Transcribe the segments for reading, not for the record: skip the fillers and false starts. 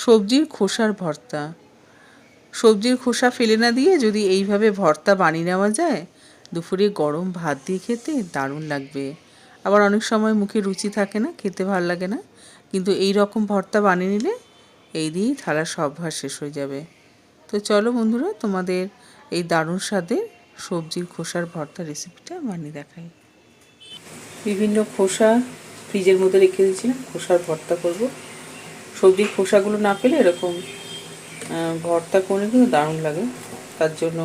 সবজির খোসার ভর্তা। সবজির খোসা ফেলে না দিয়ে যদি এইভাবে ভর্তা বানিয়ে নেওয়া যায়, দুপুরে গরম ভাত দিয়ে খেতে দারুণ লাগবে। আবার অনেক সময় মুখে রুচি থাকে না, খেতে ভালো লাগে না, কিন্তু এই রকম ভর্তা বানিয়ে নিলে এই দিয়েই থালার সব ভাত শেষ হয়ে যাবে। তো চলো বন্ধুরা, তোমাদের এই দারুণ স্বাদের সবজির খোসার ভর্তা রেসিপিটা বানিয়ে দেখাই। বিভিন্ন খোসা ফ্রিজের মধ্যে রেখে দিয়েছিলাম, খোসার ভর্তা করব। সবজির খোসাগুলো না পেলে এরকম ভর্তা করে কিন্তু দারুণ লাগে। তার জন্য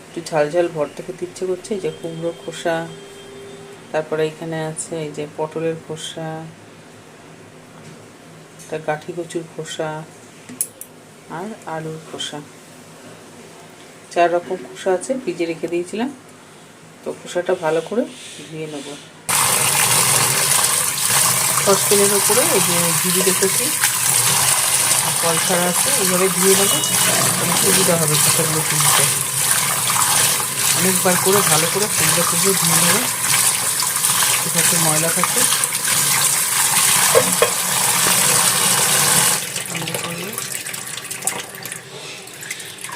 একটু ঝাল ঝাল ভর্তা খেতে ইচ্ছে করছে। এই যে কুমড়ো খোসা, তারপরে এখানে আছে এই যে পটলের খোসা, একটা গাঠি কচুর খোসা আর আলুর খোসা, 4 রকম খোসা আছে, ফ্রিজে রেখে দিয়েছিলাম। তো খোসাটা ভালো করে ধুয়ে নেব। সসপ্যানের উপরে এই যে ঘি রেখেছি, কল ছাড়া আছে, এইভাবে ধুয়ে নেবো, তাহলে সুবিধা হবে খোসাগুলো তুলতে। অনেকবার করে ভালো করে ফুলটা ধুয়ে নেবো, সেটাতে ময়লা থাকে।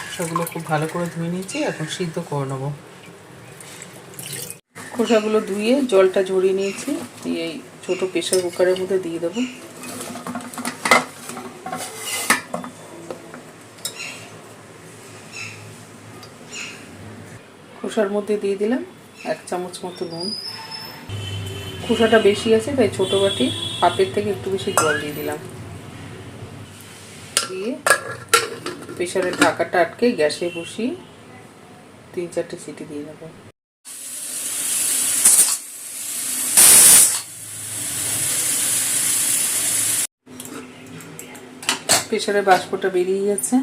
খোসাগুলো খুব ভালো করে ধুয়ে নিয়েছি, এখন সিদ্ধ করে নেবো। খোসাগুলো ধুয়ে জলটা ঝরিয়ে নিয়েছি, এই ছোট প্রেসার কুকারের মধ্যে দিয়ে দেবো। খোসার মধ্যে দিয়ে দিলাম 1 চামচ মতো নুন। খোসাটা বেশি আছে তাই ছোটো বাটি হাফের থেকে একটু বেশি জল দিয়ে দিলাম। দিয়ে প্রেসারের ঢাকাটা আটকে গ্যাসে বসিয়ে 3-4টে সিটি দিয়ে নেব। প্রেসারের বাষ্পটা বেরিয়ে গেছে,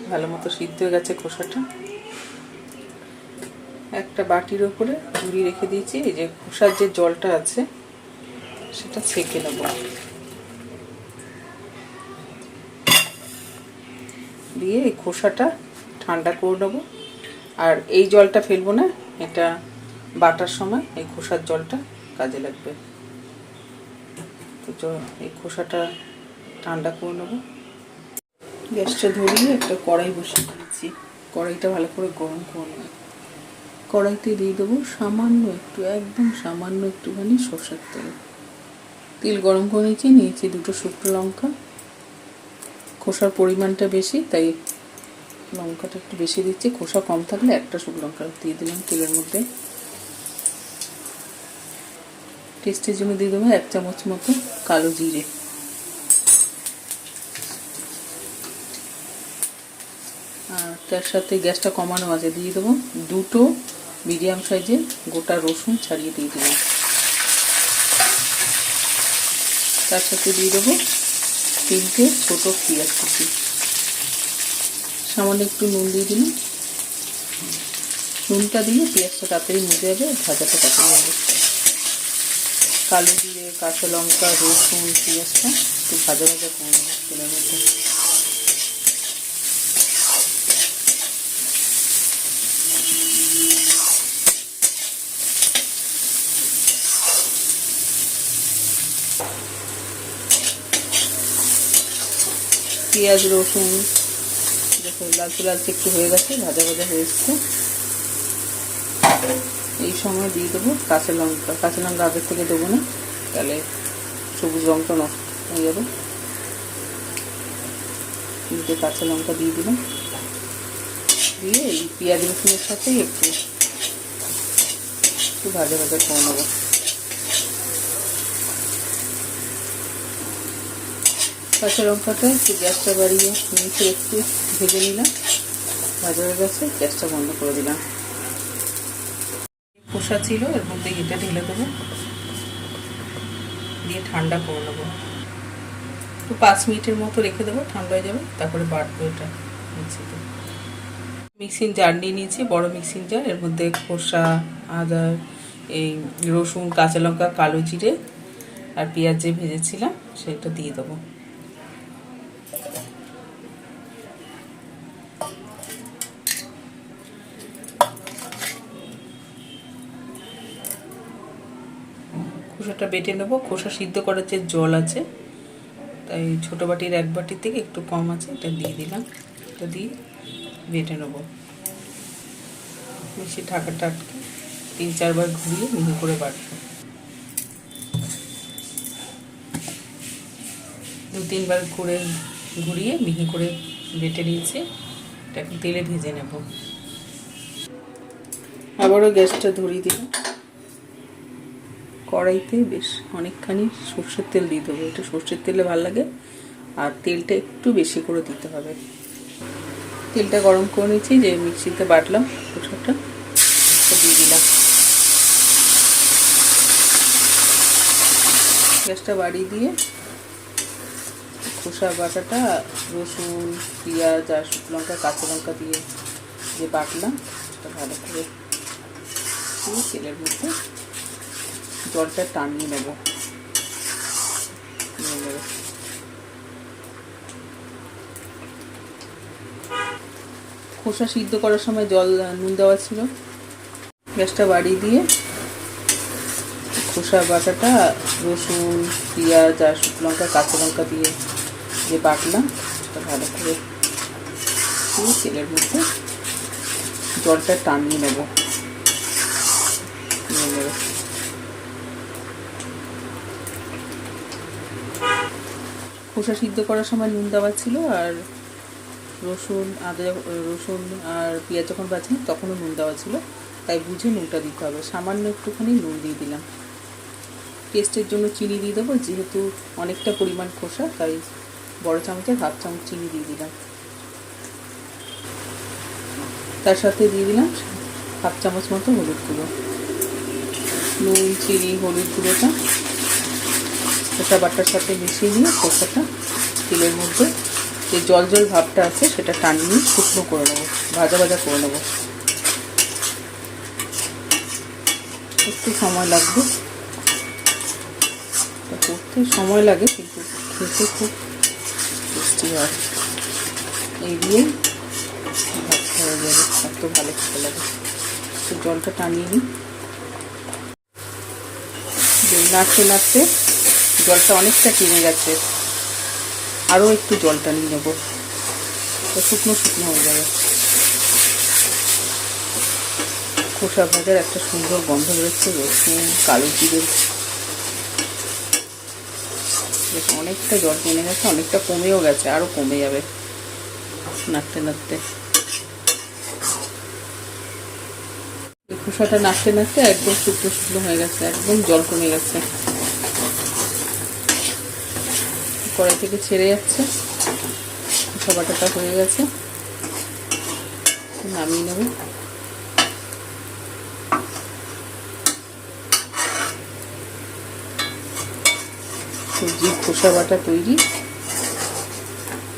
ভালো মতো সিদ্ধ হয়ে গেছে খোসাটা। একটা বাটির ওপরে ঝুড়ি রেখে দিয়েছি, এই যে খোসার যে জলটা আছে সেটা ছেঁকে নেব। দিয়ে এই খোসাটা ঠান্ডা করে নেবো। আর এই জলটা ফেলবো না, এটা বাটার সময় এই খোসার জলটা কাজে লাগবে। তো এই খোসাটা ঠান্ডা করে নেবো। গ্যাসটা ধরিয়ে একটা কড়াই বসিয়ে দিয়েছি, কড়াইটা ভালো করে গরম করে নেব। কড়াইতে দিয়ে দেবো সামান্য একটু, একদম সামান্য একটুখানি সরষের তেল। তেল গরম করে নিয়েছি 2টো শুকনো লঙ্কা। খোসার পরিমাণটা বেশি তাই লঙ্কাটা একটু বেশি দিচ্ছি, খোসা কম থাকলে একটা শুকনো লঙ্কা দিয়ে দিলাম তেলের মধ্যে। টেস্টের জন্য দিয়ে দেবো 1 চামচ মতো কালো জিরে। আর তার সাথে গ্যাসটা কমানো আছে, দিয়ে দেবো 2টো মিডিয়াম সাইজের গোটা রসুন ছাড়িয়ে দিয়ে দিলাম। তার সাথে দিয়ে দেবো 3টে ছোটো পেঁয়াজ কুচি। সামান্য একটু নুন দিয়ে দিলাম। নুনটা দিলে পেঁয়াজটা তাড়াতাড়ি মুড়ে যাবে, ভাজাটা তাড়াতাড়ি যাবে। কালো জিরে, কাঁচা লঙ্কা, রসুন, পেঁয়াজটা একটু ভাজা ভাজা করে নেবো তেলের মধ্যে। পেঁয়াজ রসুন দেখো লালচে লালচে একটু হয়ে গেছে, ভাজা ভাজা হয়ে এসছে। এই সময় দিয়ে দেবো কাঁচা লঙ্কা। কাঁচা লঙ্কা আগের থেকে দেবো না, তাহলে সবুজ রঙটা নষ্ট হয়ে যাবে। 3টে কাঁচা লঙ্কা দিয়ে দিলাম। দিয়ে এই পেঁয়াজ রসুনের সাথে একটু ভাজা ভাজা করে নেবো। কাঁচা লঙ্কাটা একটু গ্যাসটা বাড়িয়ে নিচে একটু ভেজে নিলাম, ভাজা হয়ে গেছে, গ্যাসটা বন্ধ করে দিলাম। খোসা ছিল এর মধ্যে এটা ঢেলে দেবো, দিয়ে ঠান্ডা করে নেবো। একটু 5 মিনিটের মতো রেখে দেবো, ঠান্ডা হয়ে যাবে, তারপরে বাটবো এটা মিক্সিতে। মিক্সিং জার নিয়ে নিয়েছি, বড় মিক্সিং জার। এর মধ্যে খোসা, আদা, এই রসুন, কাঁচা লঙ্কা, কালো জিরে আর পেঁয়াজ যে ভেজেছিলাম সেটা দিয়ে দেবো। খোসাটা বেটে নেবো। খোসা সিদ্ধ করার যে জল আছে তাই ছোটো বাটির 1 বাটির থেকে একটু কম আছে, এটা দিয়ে দিলাম। এটা দিয়ে বেটে নেবো। মিক্সির ঢাকাটা আটকে 3-4 বার ঘুরিয়ে মিহি করে বাটবো। 2-3 বার করে ঘুরিয়ে মিহি করে বেটে নিয়েছি। এটা এখন তেলে ভেজে নেব। আবারও গ্যাসটা ধরিয়ে দিলাম। কড়াইতে বেশ অনেকখানি সর্ষের তেল দিয়ে দেবো। এটা সর্ষের তেলে ভালো লাগে, আর তেলটা একটু বেশি করে দিতে হবে। তেলটা গরম করে নিয়েছি, যে মিক্সিতে বাটলাম খোসাটা দিয়ে দিলাম। গ্যাসটা বাড়িয়ে দিয়ে খোসা বাটাটা রসুন, পেঁয়াজ আর শুকনো লঙ্কা, কাঁচা লঙ্কা দিয়ে যে বাটলাম সেটা ভালো করে তেলের মধ্যে জলটা টানিয়ে নেব। খোসা সিদ্ধ করার সময় নুন দেওয়া ছিল। গ্যাসটা বাড়িয়ে দিয়ে খোসা বাটাটা রসুন, পেঁয়াজ আর শুকনো লঙ্কা, কাঁচা লঙ্কা দিয়ে যে বাটলাম সেটা ভালো করে তেলের মধ্যে জলটা টানিয়ে নেব। খোসা সিদ্ধ করার সময় নুন দেওয়া ছিল, আর রসুন আর পেঁয়াজ যখন বাছি তখনও নুন দেওয়া ছিল, তাই বুঝে নুনটা দিতে হবে। সামান্য একটুখানি নুন দিয়ে দিলাম। টেস্টের জন্য চিনি দিয়ে দেবো, যেহেতু অনেকটা পরিমাণ খোসা, তাই বড় চামচের 1/2 চামচ চিনি দিয়ে দিলাম। তার সাথে দিয়ে দিলাম 1/2 চামচ মতো হলুদ গুঁড়ো। নুন, চিনি, হলুদ গুঁড়োটা খোসা বাটার সাথে মিশিয়ে নিয়ে খোসাটা তেলের মধ্যে যে জল জল ভাবটা আছে সেটা টানিয়ে শুকনো করে নেবো, ভাজা ভাজা করে নেবো। একটু সময় লাগবে, করতে সময় লাগে কিন্তু খেতে খুব টেস্টি হয়। এই দিয়ে ভাজতে হয়ে যাবে, এত ভালো খেতে লাগে। তো জলটা টানিয়ে নিই। নাড়তে নাড়তে জলটা অনেকটা টেনে গেছে, আরও একটু জলটা নিয়ে নেবো, শুকনো শুকনো হয়ে যাবে। খোসা ভাজার একটা সুন্দর গন্ধ বেরোচ্ছে, রসুন, কালো জিরে, অনেকটা জল টেনে গেছে, অনেকটা কমেও গেছে, আরও কমে যাবে নাড়তে নাড়তে। খোসাটা নাড়তে নাড়তে একদম শুকনো শুকনো হয়ে গেছে, একদম জল কমে গেছে, কড়াই থেকে ছেড়ে যাচ্ছে। খোসা বাটাটা হয়ে গেছে, নামিয়ে নেব। সবজির খোসা বাটা তৈরি।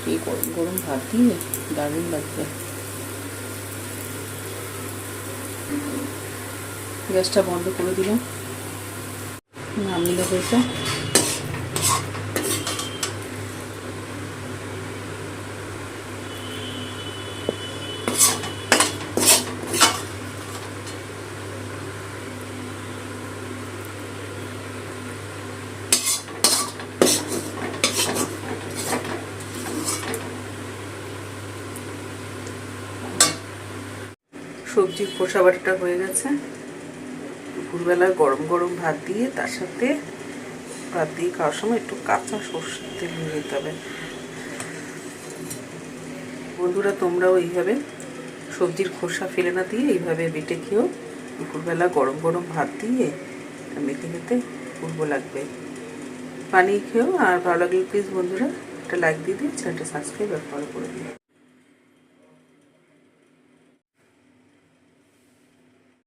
এই গরম গরম ভাত দিয়ে দারুণ লাগবে। গ্যাসটা বন্ধ করে দিলাম, নামিয়ে নেবো এটা। সবজির খোসা বাটাটা হয়ে গেছে। দুপুরবেলা গরম গরম ভাত দিয়ে, তার সাথে ভাত দিয়ে খাওয়ার সময় একটু কাঁচা সরষের তেল নিয়ে যেতে হবে। বন্ধুরা, তোমরাও এইভাবে সবজির খোসা ফেলে না দিয়ে এইভাবে বেটে খেয়েও। দুপুরবেলা গরম গরম ভাত দিয়ে মেখে খেতে পূর্ব লাগবে। বানিয়ে খেয়েও। আর ভালো লাগলে প্লিজ বন্ধুরা একটা লাইক দিয়ে দিন, চ্যানেলটা সাবস্ক্রাইব আর ফলো করে দিন।